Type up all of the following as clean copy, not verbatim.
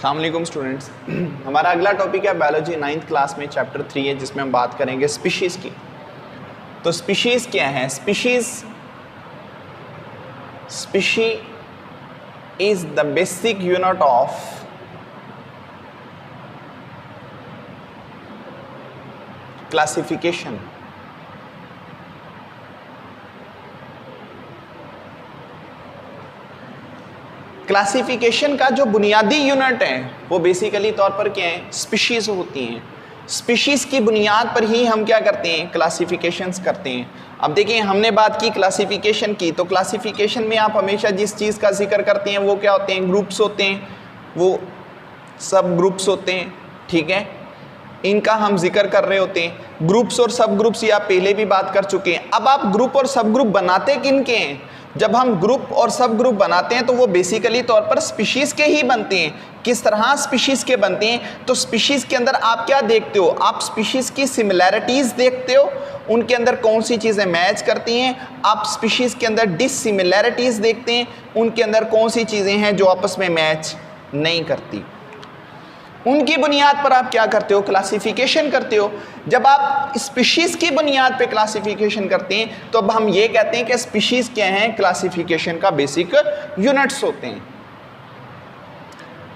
अस्सलाम वालेकुम स्टूडेंट्स। हमारा अगला टॉपिक है बायोलॉजी 9th क्लास में चैप्टर 3 है, जिसमें हम बात करेंगे स्पीशीज़ की। तो स्पीशीज़ क्या है? Species is the basic unit of classification. Classification का जो बुनियादी यूनिट है वो बेसिकली तौर पर क्या है? स्पीशीज़ होती हैं। स्पीशीज़ की बुनियाद पर ही हम क्या करते हैं? क्लासिफिकेशंस करते हैं। अब देखिए, हमने बात की क्लासिफिकेशन की, तो क्लासिफिकेशन में आप हमेशा जिस चीज़ का जिक्र करते हैं वो क्या होते हैं? ग्रुप्स होते हैं, वो सब ग्रुप्स होते हैं। ठीक है, इनका हम जिक्र कर रहे होते हैं। ग्रुप्स और सब ग्रुप्स ये आप पहले भी बात कर चुके हैं। अब आप ग्रुप और सब ग्रुप बनाते किन के हैं? जब हम ग्रुप और सब ग्रुप बनाते हैं तो वो बेसिकली तौर पर स्पीशीज़ के ही बनते हैं। किस तरह स्पीशीज़ के बनते हैं? तो स्पीशीज़ के अंदर आप क्या देखते हो? आप स्पीशीज़ की सिमिलैरिटीज़ देखते हो, उनके अंदर कौन सी चीज़ें मैच करती हैं। आप स्पीशीज़ के अंदर डिससिमिलैरिटीज़ देखते हैं, उनके अंदर कौन सी चीज़ें हैं जो आपस में मैच नहीं करती। उनकी बुनियाद पर आप क्या करते हो? क्लासिफिकेशन करते हो। जब आप स्पीशीज़ की बुनियाद पे क्लासिफिकेशन करते हैं तो अब हम ये कहते हैं कि स्पीशीज़ क्या हैं? क्लासिफिकेशन का बेसिक यूनिट्स होते हैं।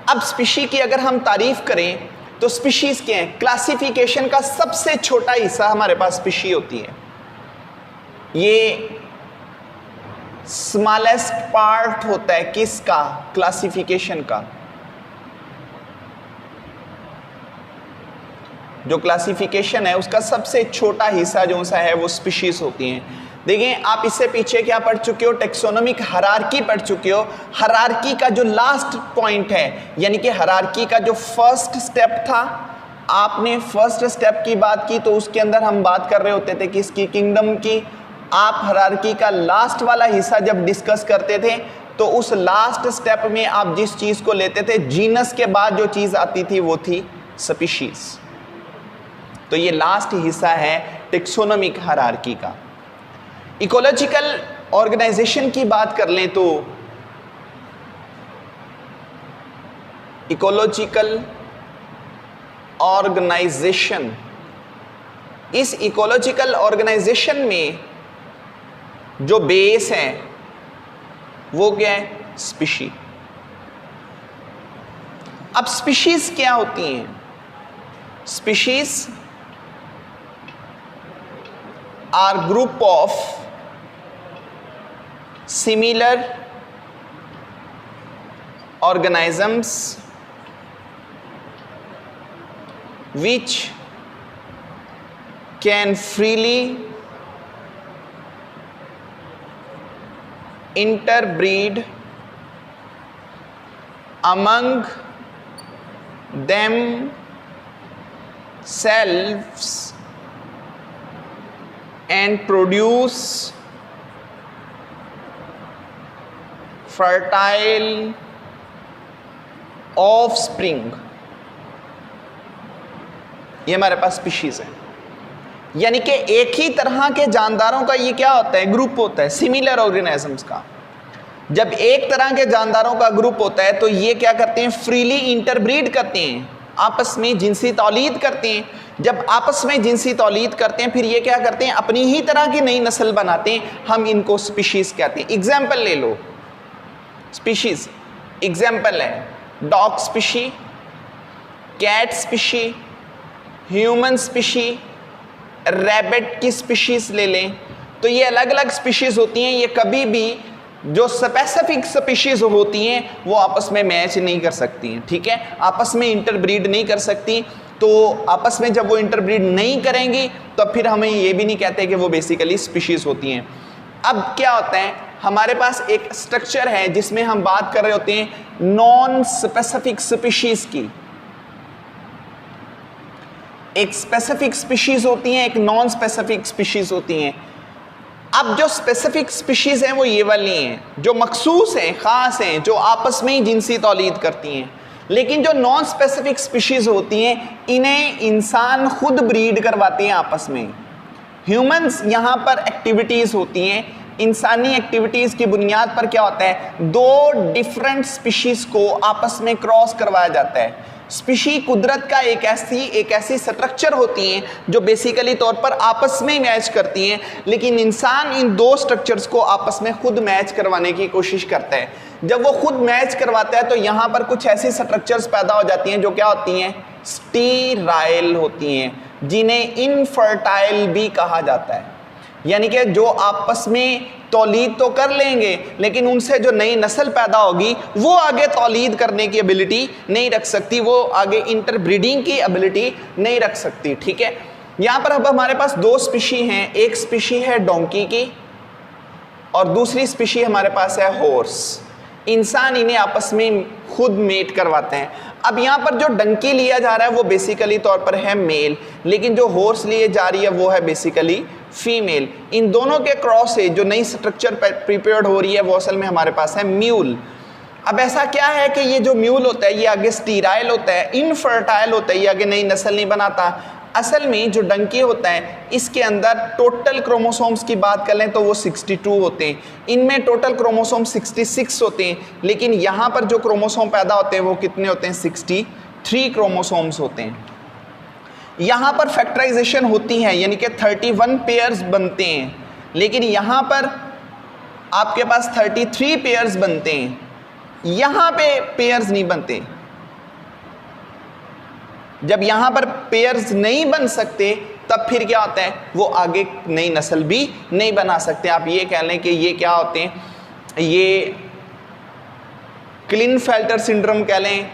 अब स्पीशी की अगर हम तारीफ करें तो स्पीशीज़ क्या हैं? क्लासिफिकेशन का सबसे छोटा हिस्सा हमारे पास स्पीशी होती है। ये स्मॉलेस्ट पार्ट होता है किसका? क्लासिफिकेशन का। जो क्लासिफिकेशन है उसका सबसे छोटा हिस्सा जो सा है वो स्पीशीज होती हैं। देखिए, आप इससे पीछे क्या पढ़ चुके हो? टेक्सोनोमिक हायरार्की पढ़ चुके हो। हायरार्की का जो लास्ट पॉइंट है, यानी कि हायरार्की का जो फर्स्ट स्टेप था, आपने फर्स्ट स्टेप की बात की तो उसके अंदर हम बात कर रहे होते थे किसकी? किंगडम की। आप हायरार्की का लास्ट वाला हिस्सा जब डिस्कस करते थे तो उस लास्ट स्टेप में आप जिस चीज़ को लेते थे, जीनस के बाद जो चीज़ आती थी वो थी स्पीशीज। तो ये लास्ट हिस्सा है टेक्सोनोमिक हायरार्की का। इकोलॉजिकल ऑर्गेनाइजेशन की बात कर लें तो इकोलॉजिकल ऑर्गेनाइजेशन, इस इकोलॉजिकल ऑर्गेनाइजेशन में जो बेस है वो क्या है? स्पीशी। अब स्पीशीज क्या होती हैं? Species are group of similar organisms which can freely interbreed among themselves and produce fertile offspring। ये हमारे पास स्पीशीज है, यानी कि एक ही तरह के जानदारों का ये क्या होता है? ग्रुप होता है, सिमिलर ऑर्गेनिजम्स का। जब एक तरह के जानदारों का ग्रुप होता है तो ये क्या करते हैं? फ्रीली इंटरब्रीड करते हैं, आपस में जिनसी तौलीद करते हैं। जब आपस में जिनसी तौलीद करते हैं फिर ये क्या करते हैं? अपनी ही तरह की नई नस्ल बनाते हैं। हम इनको स्पीशीज कहते हैं। एग्जाम्पल ले लो, स्पीशीज एग्जाम्पल है dog species, cat species, human species, rabbit की स्पीशीज ले लें तो ये अलग अलग स्पीशीज होती हैं। ये कभी भी जो स्पेसिफिक स्पीशीज होती हैं वो आपस में मैच नहीं कर सकती हैं। ठीक है, आपस में इंटरब्रीड नहीं कर सकती। तो आपस में जब वो इंटरब्रीड नहीं करेंगी तो फिर हमें ये भी नहीं कहते कि वो बेसिकली स्पीशीज होती हैं। अब क्या होता है? हमारे पास एक स्ट्रक्चर है जिसमें हम बात कर रहे होते हैं नॉन स्पेसिफिक स्पीशीज की। एक स्पेसिफिक स्पीशीज होती हैं, एक नॉन स्पेसिफिक स्पीशीज होती हैं। अब जो स्पेसिफिक स्पीशीज हैं वो ये वाली हैं जो मखसूस हैं, ख़ास हैं, जो आपस में ही जिनसी तौलीद करती हैं। लेकिन जो नॉन स्पेसिफिक स्पीशीज होती हैं इन्हें इंसान खुद ब्रीड करवाते हैं आपस में। ह्यूमंस यहाँ पर एक्टिविटीज़ होती हैं इंसानी एक्टिविटीज़ की बुनियाद पर क्या होता है, दो डिफरेंट स्पीशीज़ को आपस में क्रॉस करवाया जाता है। स्पीशी कुदरत का एक ऐसी स्ट्रक्चर होती हैं जो बेसिकली तौर पर आपस में ही मैच करती हैं, लेकिन इंसान इन दो स्ट्रक्चर्स को आपस में खुद मैच करवाने की कोशिश करता है। जब वो खुद मैच करवाता है तो यहाँ पर कुछ ऐसी स्ट्रक्चर्स पैदा हो जाती हैं जो क्या होती हैं, स्टीराइल होती हैं, जिन्हें इनफर्टाइल भी कहा जाता है। यानी कि जो आपस में तौलीद तो कर लेंगे लेकिन उनसे जो नई नस्ल पैदा होगी वो आगे तौलीद करने की एबिलिटी नहीं रख सकती, वो आगे इंटरब्रीडिंग की एबिलिटी नहीं रख सकती। ठीक है, यहाँ पर अब हमारे पास दो स्पीशी हैं, एक स्पीशी है डोंकी की और दूसरी स्पीशी हमारे पास है हॉर्स। इंसान इन्हें आपस में खुद मेट करवाते हैं। अब यहाँ पर जो डंकी लिया जा रहा है वो बेसिकली तौर पर है मेल, लेकिन जो हॉर्स लिए जा रही है वो है बेसिकली फीमेल। इन दोनों के क्रॉस से जो नई स्ट्रक्चर प्रिपेयर्ड हो रही है वो असल में हमारे पास है म्यूल। अब ऐसा क्या है कि ये जो म्यूल होता है ये आगे स्टीराइल होता है, इनफर्टाइल होता है, ये आगे नई नस्ल नहीं बनाता। असल में जो डंकी होता है इसके अंदर टोटल क्रोमोसोम्स की बात कर लें तो वो 62 होते हैं, इनमें टोटल क्रोमोसोम 66 होते हैं, लेकिन यहाँ पर जो क्रोमोसोम पैदा होते हैं वो कितने होते हैं, 63 क्रोमोसोम्स होते हैं। यहाँ पर फैक्टराइजेशन होती है यानी कि 31 पेयर्स बनते हैं, लेकिन यहाँ पर आपके पास 33 पेयर्स बनते हैं, यहाँ पे पेयर्स नहीं बनते। जब यहाँ पर पेयर्स नहीं बन सकते तब फिर क्या होता है, वो आगे नई नस्ल भी नहीं बना सकते। आप ये कह लें कि ये क्या होते हैं, ये क्लिनफेल्टर सिंड्रोम कह लें,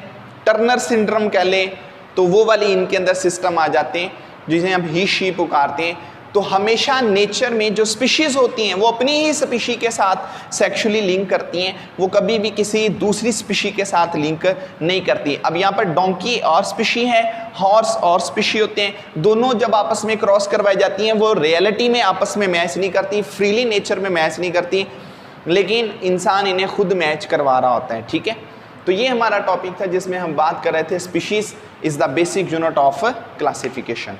टर्नर सिंड्रोम कह लें, तो वो वाली इनके अंदर सिस्टम आ जाते हैं जिन्हें हम ही शी पुकारते हैं। तो हमेशा नेचर में जो स्पीशीज़ होती हैं वो अपनी ही स्पीशी के साथ सेक्सुअली लिंक करती हैं, वो कभी भी किसी दूसरी स्पीशी के साथ लिंक नहीं करती। अब यहाँ पर डोंकी और स्पीशी है, हॉर्स और स्पीशी होते हैं, दोनों जब आपस में क्रॉस करवाई जाती हैं वो रियलिटी में आपस में मैच नहीं करती, फ्रीली नेचर में मैच नहीं करती, लेकिन इंसान इन्हें खुद मैच करवा रहा होता है। ठीक है, तो ये हमारा टॉपिक था जिसमें हम बात कर रहे थे species is the basic unit of classification.